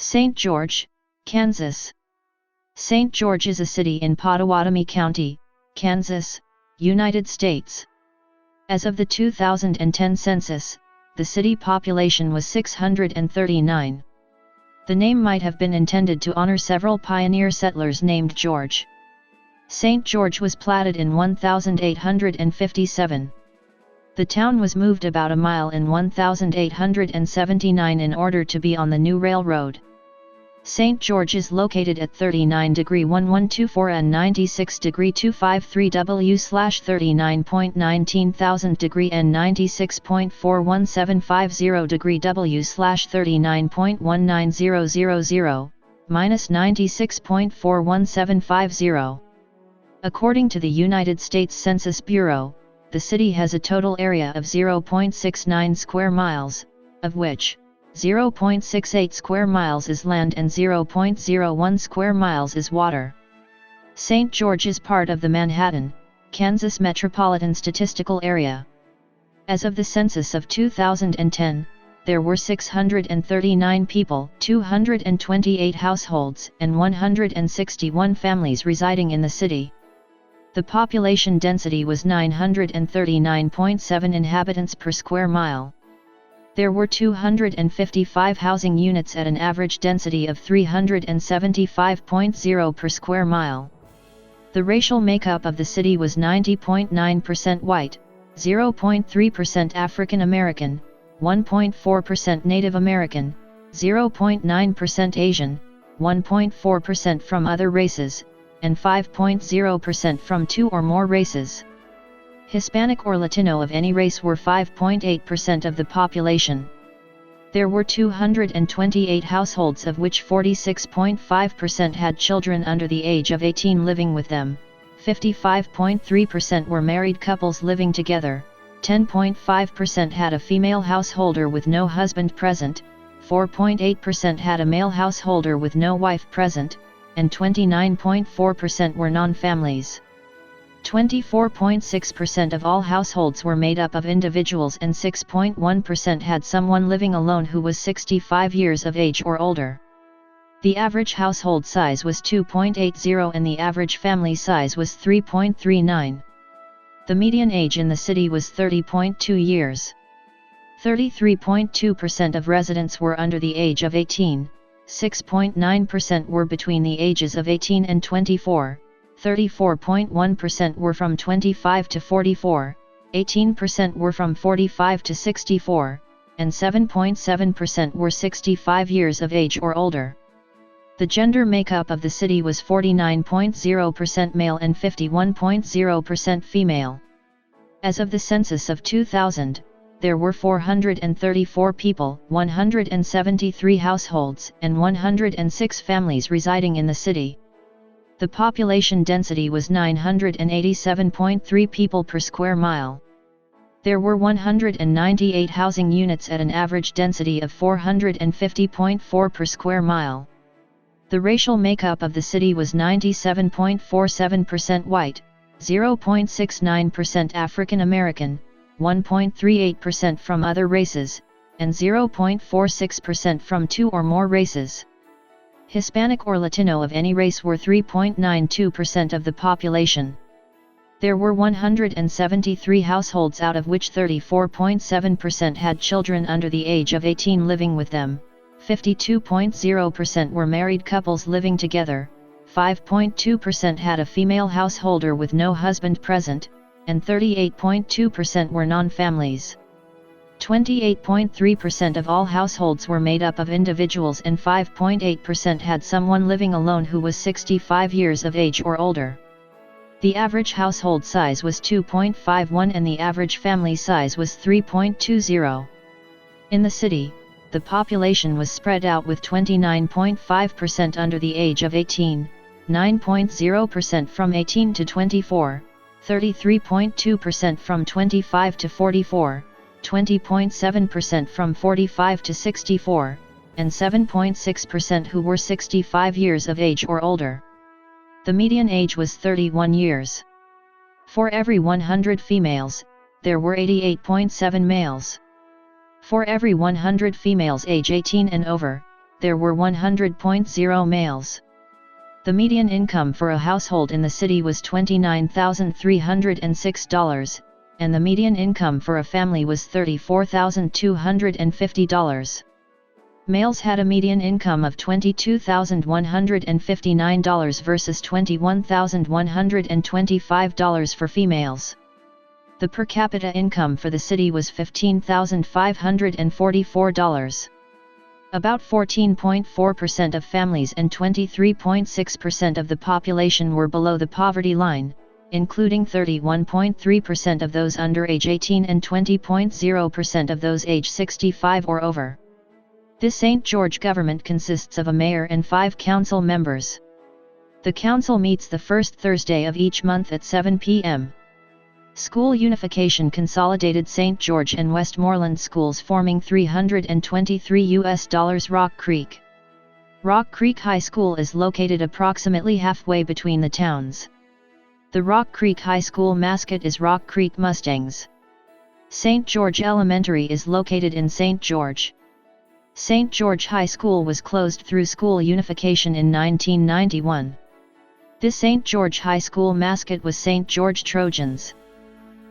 St. George, Kansas. St. George is a city in Pottawatomie County, Kansas, United States. As of the 2010 census, the city population was 639. The name might have been intended to honor several pioneer settlers named George. St. George was platted in 1857. The town was moved about a mile in 1879 in order to be on the new railroad. St. George is located at 39°1124 and 96°253 W/39.19,000° and 96.41750° W/39.19000, -96.41750. According to the United States Census Bureau, the city has a total area of 0.69 square miles, of which 0.68 square miles is land and 0.01 square miles is water. St. George is part of the Manhattan, Kansas Metropolitan Statistical Area. As of the census of 2010, there were 639 people, 228 households, and 161 families residing in the city. The population density was 939.7 inhabitants per square mile. There were 255 housing units at an average density of 375.0 per square mile. The racial makeup of the city was 90.9% white, 0.3% African American, 1.4% Native American, 0.9% Asian, 1.4% from other races, and 5.0% from two or more races. Hispanic or Latino of any race were 5.8% of the population. There were 228 households, of which 46.5% had children under the age of 18 living with them, 55.3% were married couples living together, 10.5% had a female householder with no husband present, 4.8% had a male householder with no wife present, and 29.4% were non-families. 24.6% of all households were made up of individuals and 6.1% had someone living alone who was 65 years of age or older. The average household size was 2.80 and the average family size was 3.39. The median age in the city was 30.2 years. 33.2% of residents were under the age of 18, 6.9% were between the ages of 18 and 24, 34.1% were from 25 to 44, 18% were from 45 to 64, and 7.7% were 65 years of age or older. The gender makeup of the city was 49.0% male and 51.0% female. As of the census of 2000, there were 434 people, 173 households, and 106 families residing in the city. The population density was 987.3 people per square mile. There were 198 housing units at an average density of 450.4 per square mile. The racial makeup of the city was 97.47% white, 0.69% African American, 1.38% from other races, and 0.46% from two or more races. Hispanic or Latino of any race were 3.92% of the population. There were 173 households, out of which 34.7% had children under the age of 18 living with them, 52.0% were married couples living together, 5.2% had a female householder with no husband present, and 38.2% were non-families. 28.3% of all households were made up of individuals and 5.8% had someone living alone who was 65 years of age or older. The average household size was 2.51 and the average family size was 3.20. In the city, the population was spread out with 29.5% under the age of 18, 9.0% from 18 to 24, 33.2% from 25 to 44, 20.7% from 45 to 64, and 7.6% who were 65 years of age or older. The median age was 31 years. For every 100 females, there were 88.7 males. For every 100 females age 18 and over, there were 100.0 males. The median income for a household in the city was $29,306, and the median income for a family was $34,250. Males had a median income of $22,159 versus $21,125 for females. The per capita income for the city was $15,544. About 14.4% of families and 23.6% of the population were below the poverty line, including 31.3% of those under age 18 and 20.0% of those age 65 or over. The St. George government consists of a mayor and 5 council members. The council meets the first Thursday of each month at 7 p.m. School unification consolidated St. George and Westmoreland schools, forming $323 Rock Creek. Rock Creek High School is located approximately halfway between the towns. The Rock Creek High School mascot is Rock Creek Mustangs. St. George Elementary is located in St. George. St. George High School was closed through school unification in 1991. The St. George High School mascot was St. George Trojans.